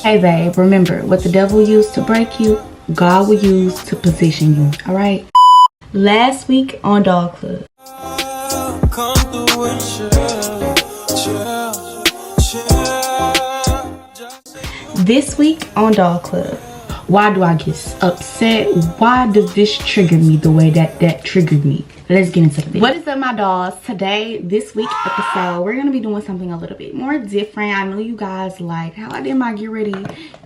Hey babe, remember, what the devil used to break you, God will use to position you, alright? Last week on Dog Club. This week on Dog Club. Why do I get upset? Why does this trigger me the way that triggered me? Let's get into the video. What is up, my dolls? Today, this week episode, we're gonna be doing something a little bit more different. I know you guys like how I did my get ready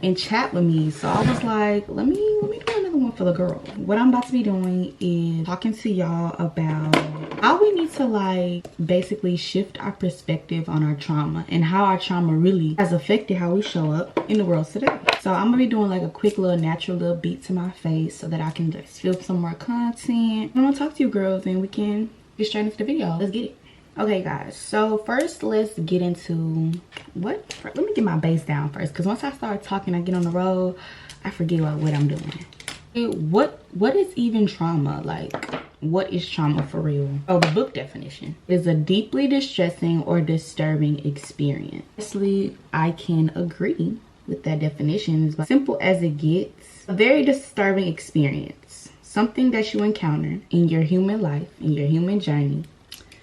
and chat with me, so I was like, let me do another one for the girl. What I'm about to be doing is talking to y'all about how we need to like basically shift our perspective on our trauma and how our trauma really has affected how we show up in the world today. So I'm gonna be doing like a quick little natural little beat to my face so that I can just film some more content. I'm gonna talk to you girls and we can get straight into the video. Let's get it. Okay guys, so first let's get into let me get my bass down first, because once I start talking, I get on the road, I forget what I'm doing. What is even trauma? Like, what is trauma for real? Oh, the book definition is a deeply distressing or disturbing experience. Honestly, I can agree with that definition. It's as simple as it gets. A very disturbing experience, something that you encounter in your human life, in your human journey,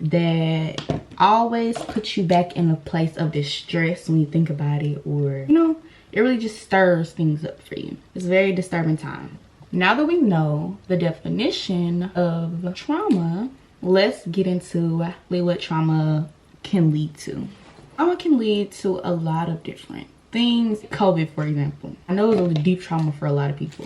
that always puts you back in a place of distress when you think about it, or you know, it really just stirs things up for you. It's a very disturbing time. Now that we know the definition of trauma, let's get into what trauma can lead to. Trauma can lead to a lot of different things. COVID, for example. I know it was a deep trauma for a lot of people.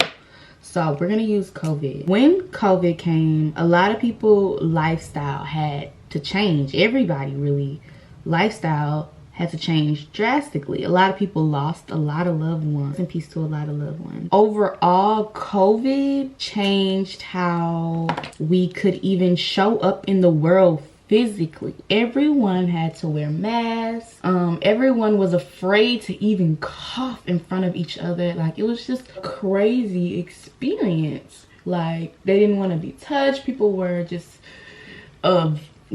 So we're gonna use COVID. When COVID came, a lot of people lifestyle had to change. Everybody really lifestyle had to change drastically. A lot of people lost a lot of loved ones. In peace to a lot of loved ones. Overall, COVID changed how we could even show up in the world physically. Everyone had to wear masks. Everyone was afraid to even cough in front of each other. Like, it was just a crazy experience. Like, they didn't want to be touched. People were just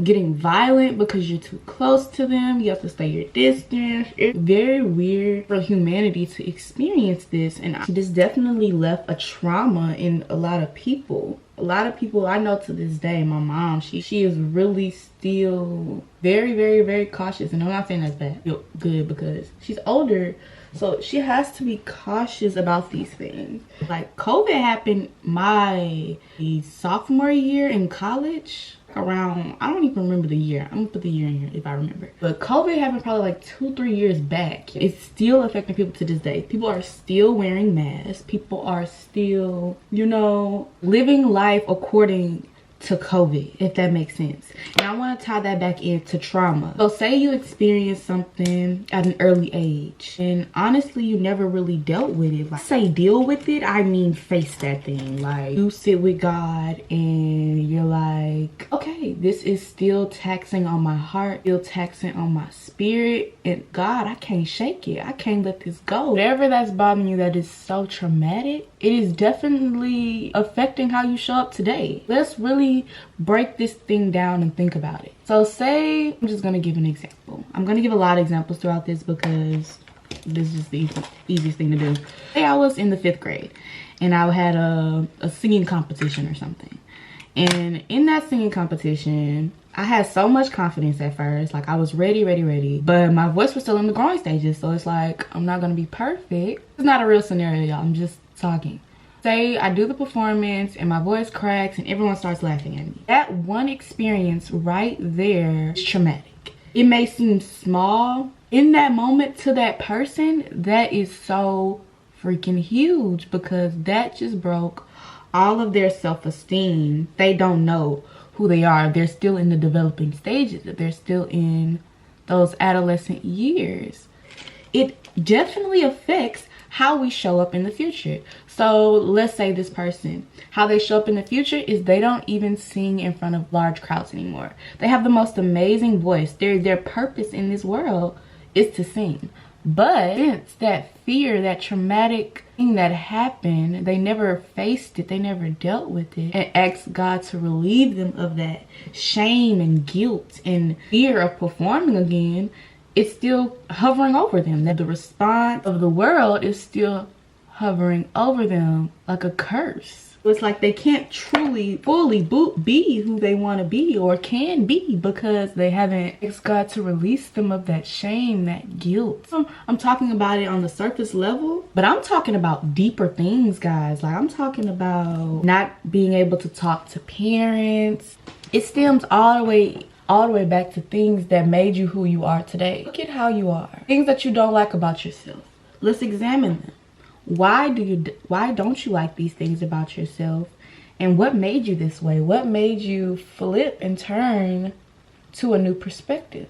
getting violent because you're too close to them. You have to stay your distance. It's very weird for humanity to experience this, and this definitely left a trauma in a lot of people. A lot of people I know to this day, my mom, she is really still very, very, very cautious. And I'm not saying that's bad, good, because she's older, so she has to be cautious about these things. Like, COVID happened my sophomore year in college. Around, I don't even remember the year. I'm gonna put the year in here if I remember. But COVID happened probably like 2-3 years back. It's still affecting people to this day. People are still wearing masks. People are still, you know, living life according to COVID, if that makes sense. And I want to tie that back into trauma. So say you experienced something at an early age, and honestly you never really dealt with it. Like, say deal with it, I mean face that thing. Like, you sit with God and you're like, okay, this is still taxing on my heart, still taxing on my spirit, and God, I can't shake it. I can't let this go. Whatever that's bothering you that is so traumatic, it is definitely affecting how you show up today. Let's really break this thing down and think about it. So say, I'm just gonna give an example. I'm gonna give a lot of examples throughout this because this is the easiest thing to do. Say I was in the 5th grade and I had a singing competition or something. And in that singing competition, I had so much confidence at first. Like, I was ready, but my voice was still in the growing stages. So it's like, I'm not gonna be perfect. It's not a real scenario, y'all. I'm just talking. Say I do the performance and my voice cracks and everyone starts laughing at me. That one experience right there is traumatic. It may seem small in that moment to that person. That is so freaking huge, because that just broke all of their self-esteem. They don't know who they are. They're still in the developing stages. They're still in those adolescent years. It definitely affects how we show up in the future. So let's say this person, how they show up in the future is they don't even sing in front of large crowds anymore. They have the most amazing voice. Their purpose in this world is to sing. But since that fear, that traumatic thing that happened, they never faced it, they never dealt with it, and asked God to relieve them of that shame and guilt and fear of performing again, it's still hovering over them. That the response of the world is still hovering over them like a curse. It's like they can't truly, fully be who they want to be or can be because they haven't asked God to release them of that shame, that guilt. I'm talking about it on the surface level, but I'm talking about deeper things, guys. Like, I'm talking about not being able to talk to parents. It stems all the way back to things that made you who you are today. Look at how you are. Things that you don't like about yourself. Let's examine them. Why don't you like these things about yourself? And what made you this way? What made you flip and turn to a new perspective?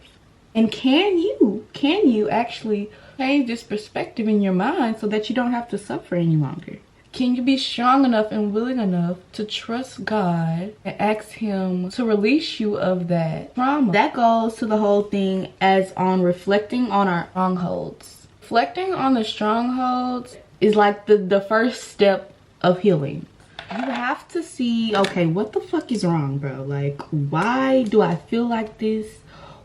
And can you actually change this perspective in your mind so that you don't have to suffer any longer? Can you be strong enough and willing enough to trust God and ask him to release you of that trauma? That goes to the whole thing as on reflecting on our strongholds. Reflecting on the strongholds is like the first step of healing. You have to see, okay, what the fuck is wrong, bro? Like, why do I feel like this?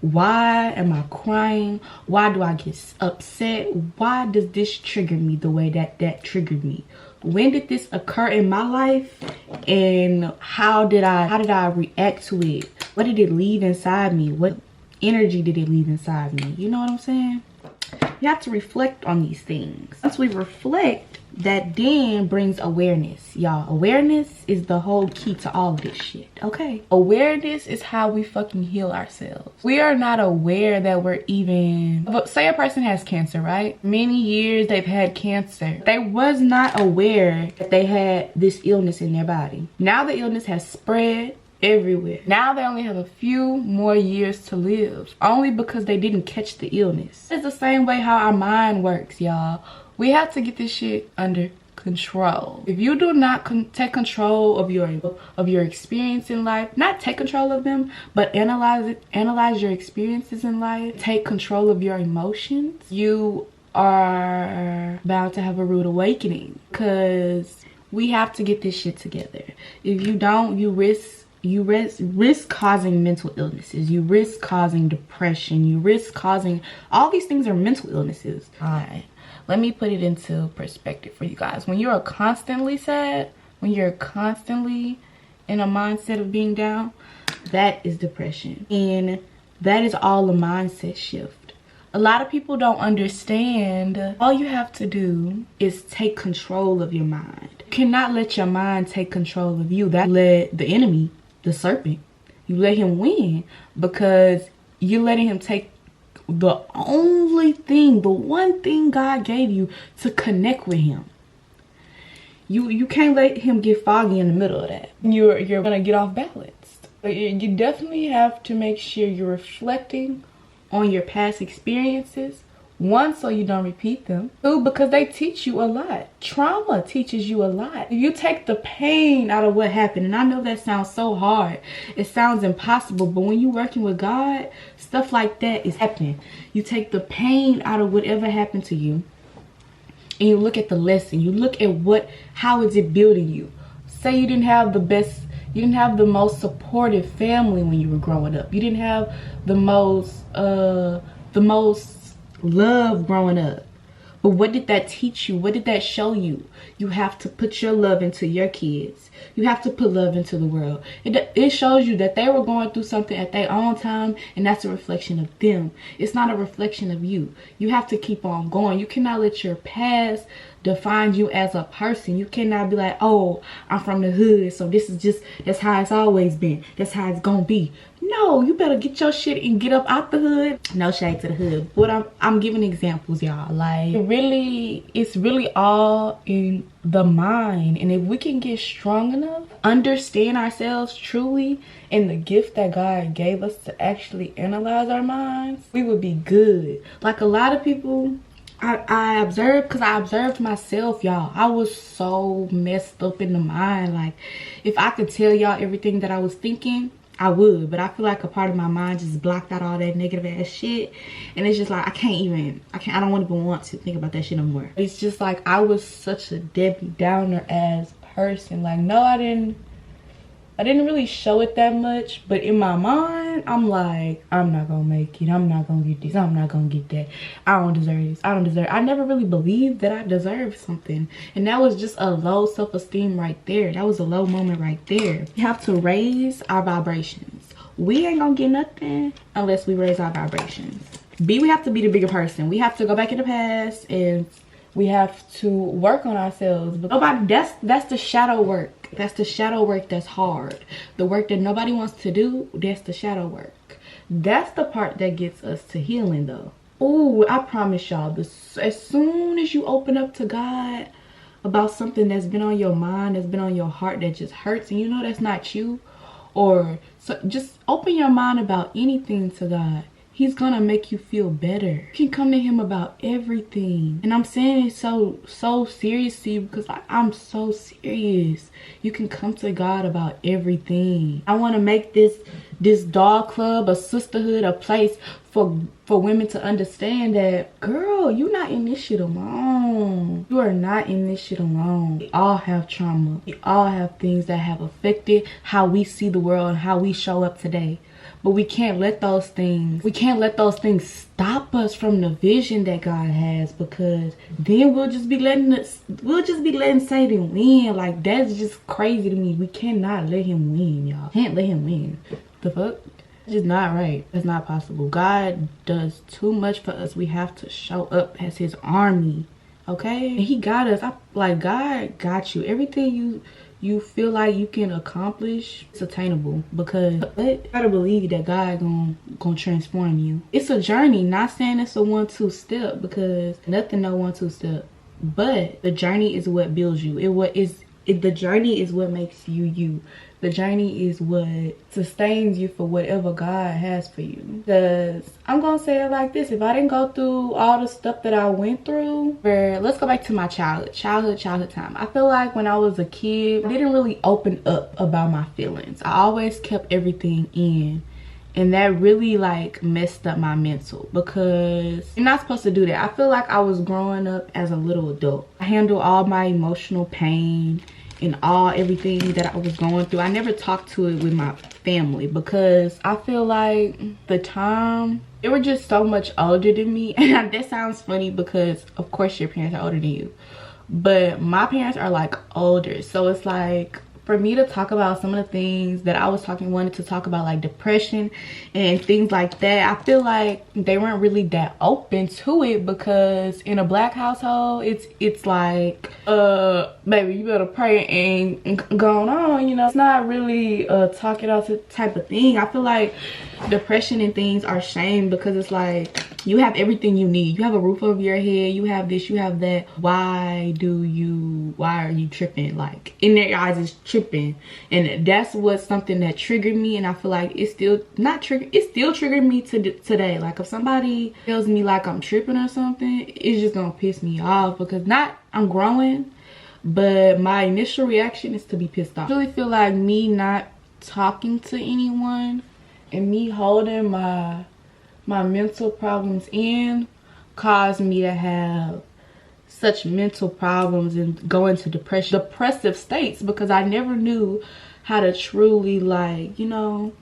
Why am I crying? Why do I get upset? Why does this trigger me the way that triggered me? When did this occur in my life? And how did I react to it? What did it leave inside me? What energy did it leave inside me? You know what I'm saying? You have to reflect on these things. Once we reflect, that then brings awareness. Y'all, awareness is the whole key to all of this shit, okay? Awareness is how we fucking heal ourselves. We are not aware that we're even... Say a person has cancer, right? Many years they've had cancer. They was not aware that they had this illness in their body. Now the illness has spread everywhere. Now they only have a few more years to live, only because they didn't catch the illness. It's the same way how our mind works, y'all. We have to get this shit under control. If you do not take control of your experience in life, not take control of them, but analyze your experiences in life, take control of your emotions, you are bound to have a rude awakening, because we have to get this shit together. If you don't, you risk causing mental illnesses. You risk causing depression. You risk causing... all these things are mental illnesses. All right. Let me put it into perspective for you guys. When you are constantly sad, when you're constantly in a mindset of being down, that is depression. And that is all a mindset shift. A lot of people don't understand. All you have to do is take control of your mind. You cannot let your mind take control of you. That let the enemy, the serpent, you let him win, because you're letting him take the one thing God gave you to connect with him. You can't let him get foggy in the middle of that. You're gonna get off balance. But you definitely have to make sure you're reflecting on your past experiences. One, so you don't repeat them. Two, because they teach you a lot. Trauma teaches you a lot. If you take the pain out of what happened, and I know that sounds so hard, it sounds impossible, but when you're working with God, stuff like that is happening. You take the pain out of whatever happened to you, and you look at the lesson. You look at how is it building you. Say you didn't have the most supportive family when you were growing up. You didn't have the most love growing up. But what did that teach you? What did that show you? You have to put your love into your kids. You have to put love into the world. It shows you that they were going through something at their own time, and that's a reflection of them. It's not a reflection of you. You have to keep on going. You cannot let your past define you as a person. You cannot be like, oh, I'm from the hood, so that's how it's always been. That's how it's gonna be. No, you better get your shit and get up out the hood. No shade to the hood. But I'm giving examples, y'all. Like, it's really all in the mind. And if we can get strong enough, understand ourselves truly, and the gift that God gave us to actually analyze our minds, we would be good. Like, a lot of people, I observed myself, y'all. I was so messed up in the mind. Like, if I could tell y'all everything that I was thinking, I would, but I feel like a part of my mind just blocked out all that negative ass shit, and it's just like I don't even want to think about that shit no more. It's just like I was such a Debbie Downer ass person. Like, no, I didn't I didn't really show it that much, but in my mind, I'm like, I'm not gonna make it. I'm not gonna get this. I'm not gonna get that. I don't deserve this. I don't deserve. I never really believed that I deserved something. And that was just a low self-esteem right there. That was a low moment right there. We have to raise our vibrations. We ain't gonna get nothing unless we raise our vibrations. B, we have to be the bigger person. We have to go back in the past and we have to work on ourselves. But nobody, that's the shadow work. That's the shadow work that's hard. The work that nobody wants to do, that's the shadow work. That's the part that gets us to healing though. Oh, I promise y'all, as soon as you open up to God about something that's been on your mind, that's been on your heart, that just hurts, and you know that's not you, or so just open your mind about anything to God. He's gonna make you feel better. You can come to him about everything. And I'm saying it so seriously because I'm so serious. You can come to God about everything. I want to make this doll club, a sisterhood, a place for women to understand that, girl, you're not in this shit alone. You are not in this shit alone. We all have trauma. We all have things that have affected how we see the world and how we show up today. But we can't let those things stop us from the vision that God has, because then we'll just be letting Satan win. Like, that's just crazy to me. We cannot let him win, y'all. Can't let him win. The fuck? It's just not right. It's not possible. God does too much for us. We have to show up as his army. Okay? And he got us. God got you. Everything you feel like you can accomplish, it's attainable, because you gotta believe that God gonna transform you. It's a journey. Not saying it's a 1-2 step, because nothing no 1-2 step, but the journey is what builds you. The journey is what makes you you. The journey is what sustains you for whatever God has for you. Because I'm gonna say it like this: if I didn't go through all the stuff that I went through, let's go back to my childhood time. I feel like when I was a kid, I didn't really open up about my feelings. I always kept everything in. And that really like messed up my mental, because you're not supposed to do that. I feel like I was growing up as a little adult. I handled all my emotional pain and everything that I was going through. I never talked to it with my family, because I feel like they were just so much older than me. And that sounds funny because of course your parents are older than you, but my parents are like older. So it's like, for me to talk about some of the things that I wanted to talk about, like depression and things like that, I feel like they weren't really that open to it, because in a black household, it's like, baby, you better pray and go on, you know. It's not really talk it out type of thing. I feel like depression and things are shame, because it's like, you have everything you need. You have a roof over your head. You have this, you have that. Why are you tripping? Like, in their eyes, it's tripping. And that's what's something that triggered me. And I feel like it's still triggered me today. Like, if somebody tells me like I'm tripping or something, it's just gonna piss me off, because I'm growing, but my initial reaction is to be pissed off. I really feel like me not talking to anyone and me holding my mental problems in caused me to have such mental problems and go into depressive states, because I never knew how to truly, like, you know,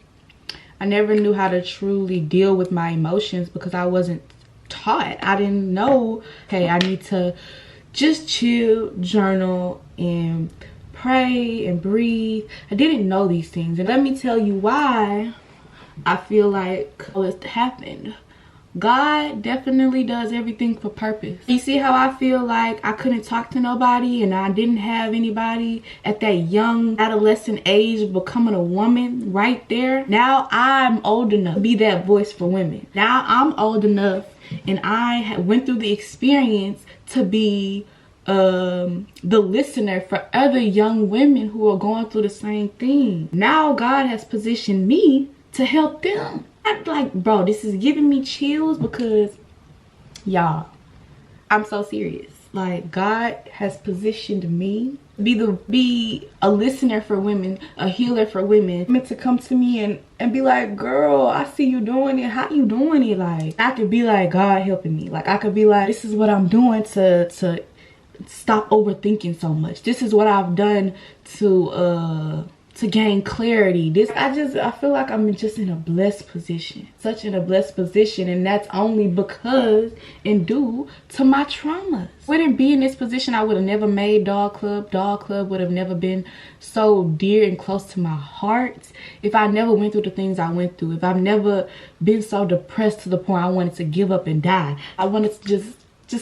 I never knew how to truly deal with my emotions, because I wasn't taught. I didn't know, hey, I need to just chill, journal, and pray and breathe. I didn't know these things. And let me tell you why I feel like all this happened. God definitely does everything for purpose. You see how I feel like I couldn't talk to nobody, and I didn't have anybody at that young adolescent age of becoming a woman right there? Now I'm old enough to be that voice for women. Now I'm old enough, and I went through the experience to be the listener for other young women who are going through the same thing. Now God has positioned me to help them. I'm like, bro, this is giving me chills, because y'all, I'm so serious. Like, God has positioned me to be a listener for women, a healer for women, meant to come to me and be like, girl, I see you doing it. How you doing it? Like, I could be like, God helping me. Like, I could be like, this is what I'm doing to stop overthinking so much. This is what I've done to to gain clarity. I feel like I'm just in a blessed position, such in a blessed position, and that's only because and due to my traumas. Wouldn't be in this position, I would have never made Dog Club. Dog Club would have never been so dear and close to my heart if I never went through the things I went through. If I've never been so depressed to the point I wanted to give up and die. I wanted to just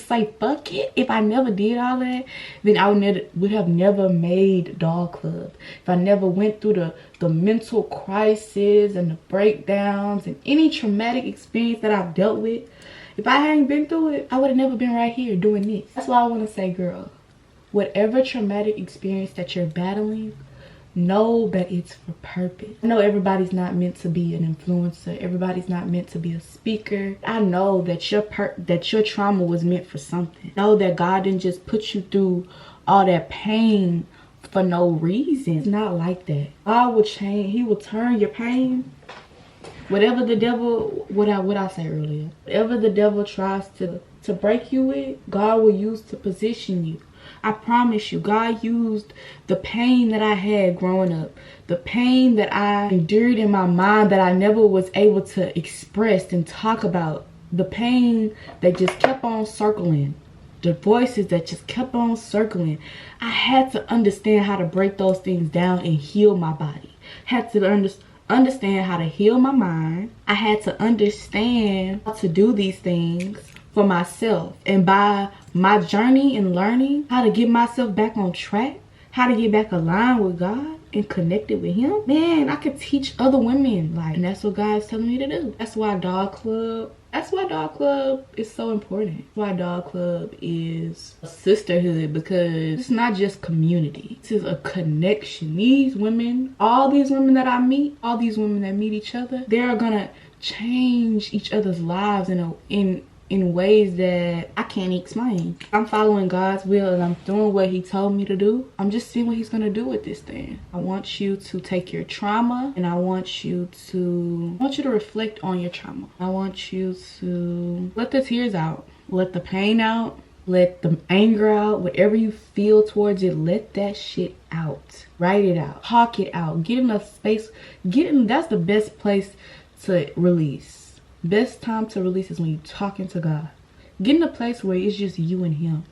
say fuck it. If I never did all that, then I would have never made Dog Club. If I never went through the mental crisis and the breakdowns and any traumatic experience that I've dealt with, if I hadn't been through it, I would have never been right here doing this. That's why I want to say, girl, whatever traumatic experience that you're battling, know that it's for purpose. I know everybody's not meant to be an influencer. Everybody's not meant to be a speaker. I know that your trauma was meant for something. Know that God didn't just put you through all that pain for no reason. It's not like that. God will change. He will turn your pain. Whatever the devil, what I say earlier, whatever the devil tries to break you with, God will use to position you. I promise you, God used the pain that I had growing up, the pain that I endured in my mind that I never was able to express and talk about, the pain that just kept on circling, the voices that just kept on circling. I had to understand how to break those things down and heal my body. Had to understand how to heal my mind. I had to understand how to do these things for myself, and by my journey and learning how to get myself back on track, how to get back aligned with God and connected with Him, man, I could teach other women, like, and that's what God's telling me to do. That's why Dog Club is so important. That's why Dog Club is a sisterhood, because it's not just community, this is a connection. These women, all these women that I meet, all these women that meet each other, they're gonna change each other's lives in ways that I can't explain. I'm following God's will and I'm doing what He told me to do. I'm just seeing what He's gonna do with this thing. I want you to take your trauma and I want you to reflect on your trauma. I want you to let the tears out, let the pain out, let the anger out, whatever you feel towards it, let that shit out. Write it out, talk it out, get in a space, that's the best place to release. Best time to release is when you're talking to God. Get in a place where it's just you and Him.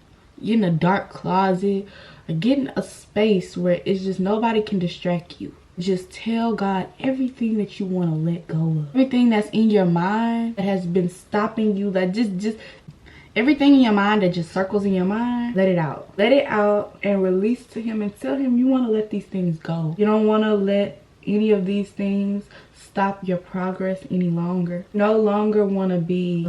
Get in a dark closet, or get in a space where it's just nobody can distract you. Just tell God everything that you want to let go of. Everything that's in your mind that has been stopping you, like just everything in your mind that just circles in your mind, let it out. Let it out and release to Him and tell Him you want to let these things go. You don't want to let any of these things stop your progress any longer. No longer want to be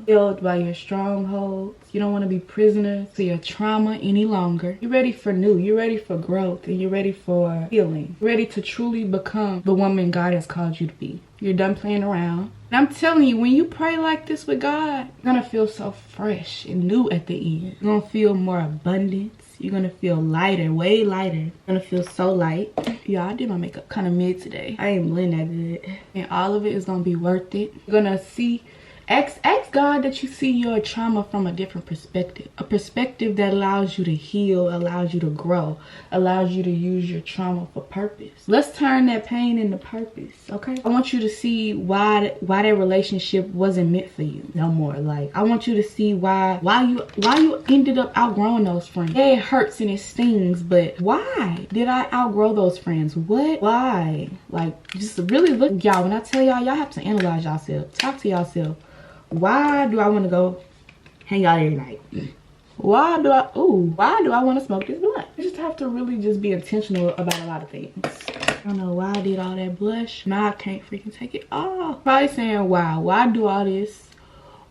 held by your strongholds. You don't want to be prisoners to your trauma any longer. You're ready for new. You're ready for growth, and you're ready for healing. You're ready to truly become the woman God has called you to be. You're done playing around. And I'm telling you, when you pray like this with God, you're gonna feel so fresh and new at the end. You're gonna feel more abundance. You're gonna feel lighter, way lighter. You're gonna feel so light. Yeah, I did my makeup kind of mid today. I ain't blend that good. And all of it is gonna be worth it. You're gonna see, ask God that you see your trauma from a different perspective. A perspective that allows you to heal, allows you to grow, allows you to use your trauma for purpose. Let's turn that pain into purpose, okay? I want you to see why that relationship wasn't meant for you no more. Like, I want you to see why you ended up outgrowing those friends. Yeah, it hurts and it stings, but why did I outgrow those friends? What? Why? Like, just really look, y'all. When I tell y'all have to analyze yourself. Talk to yourself. Why do I want to go hang out every night? Why do I want to smoke this blunt? You just have to really just be intentional about a lot of things. I don't know why I did all that blush. Now I can't freaking take it off. Probably saying, wow, why do all this?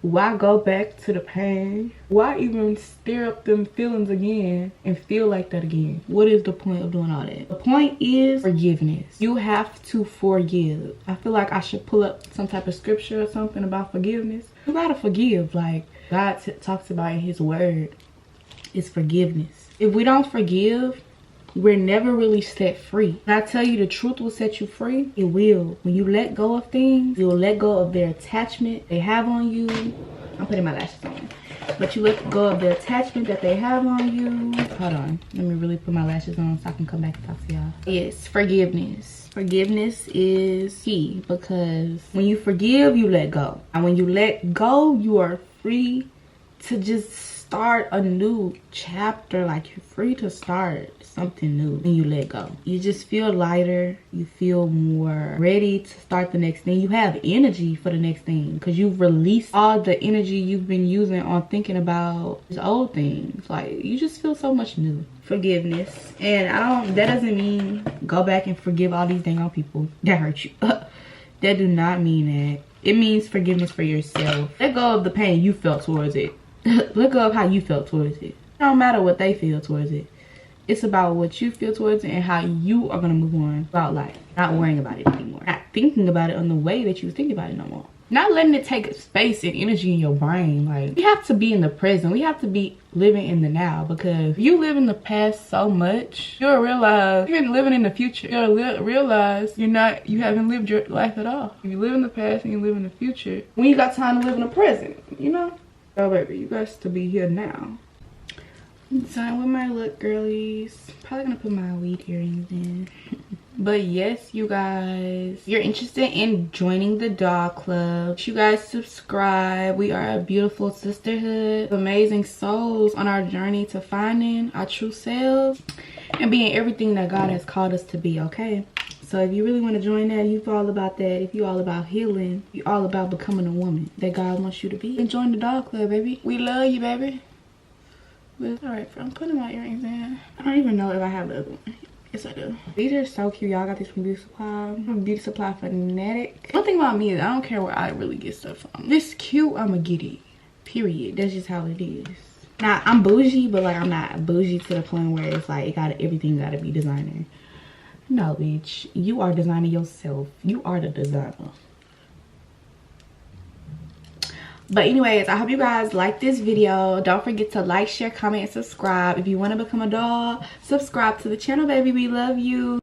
Why go back to the pain? Why even stir up them feelings again and feel like that again? What is the point of doing all that? The point is forgiveness. You have to forgive. I feel like I should pull up some type of scripture or something about forgiveness. You gotta forgive. Like God talks about in His word, is forgiveness. If we don't forgive, we're never really set free. When I tell you the truth will set you free, it will. When you let go of things, you'll let go of their attachment they have on you. I'm putting my lashes on. but you let go of the attachment that they have on you. Hold on, let me really put my lashes on so I can come back and talk to y'all. Yes, forgiveness. Forgiveness is key, because when you forgive, you let go. And when you let go, you are free to just start a new chapter. Like, you're free to start something new when you let go. You just feel lighter. You feel more ready to start the next thing. You have energy for the next thing because you've released all the energy you've been using on thinking about these old things. Like, you just feel so much new. Forgiveness. And that doesn't mean go back and forgive all these dang old people that hurt you. That do not mean that. It means forgiveness for yourself. Let go of the pain you felt towards it. Let go of how you felt towards it. It don't matter what they feel towards it. It's about what you feel towards it and how you are going to move on about life. Not worrying about it anymore. Not thinking about it in the way that you think about it no more. Not letting it take space and energy in your brain. Like, we have to be in the present. We have to be living in the now, because if you live in the past so much, you'll realize, even living in the future, you'll realize you haven't lived your life at all. If you live in the past and you live in the future, when you got time to live in the present, you know? So baby, you got to be here now. I'm done with my look, girlies. Probably gonna put my weed earrings in. But yes, you guys, if you're interested in joining the doll club, you guys subscribe. We are a beautiful sisterhood of amazing souls on our journey to finding our true selves and being everything that God has called us to be, okay? So if you really want to join that, if you're all about that, if you're all about healing, if you're all about becoming a woman that God wants you to be, then join the doll club, baby. We love you, baby. All right, I'm putting my earrings in. I don't even know if I have the other one. Yes, I do. These are so cute. Y'all got these from Beauty Supply. I'm a Beauty Supply fanatic. One thing about me is I don't care where I really get stuff from. If it's cute, I'ma get it. Period. That's just how it is. Now, I'm bougie, but like, I'm not bougie to the point where it's like everything gotta be designer. No, bitch. You are designing yourself. You are the designer. But anyways, I hope you guys like this video. Don't forget to like, share, comment, and subscribe. If you want to become a doll, subscribe to the channel, baby. We love you.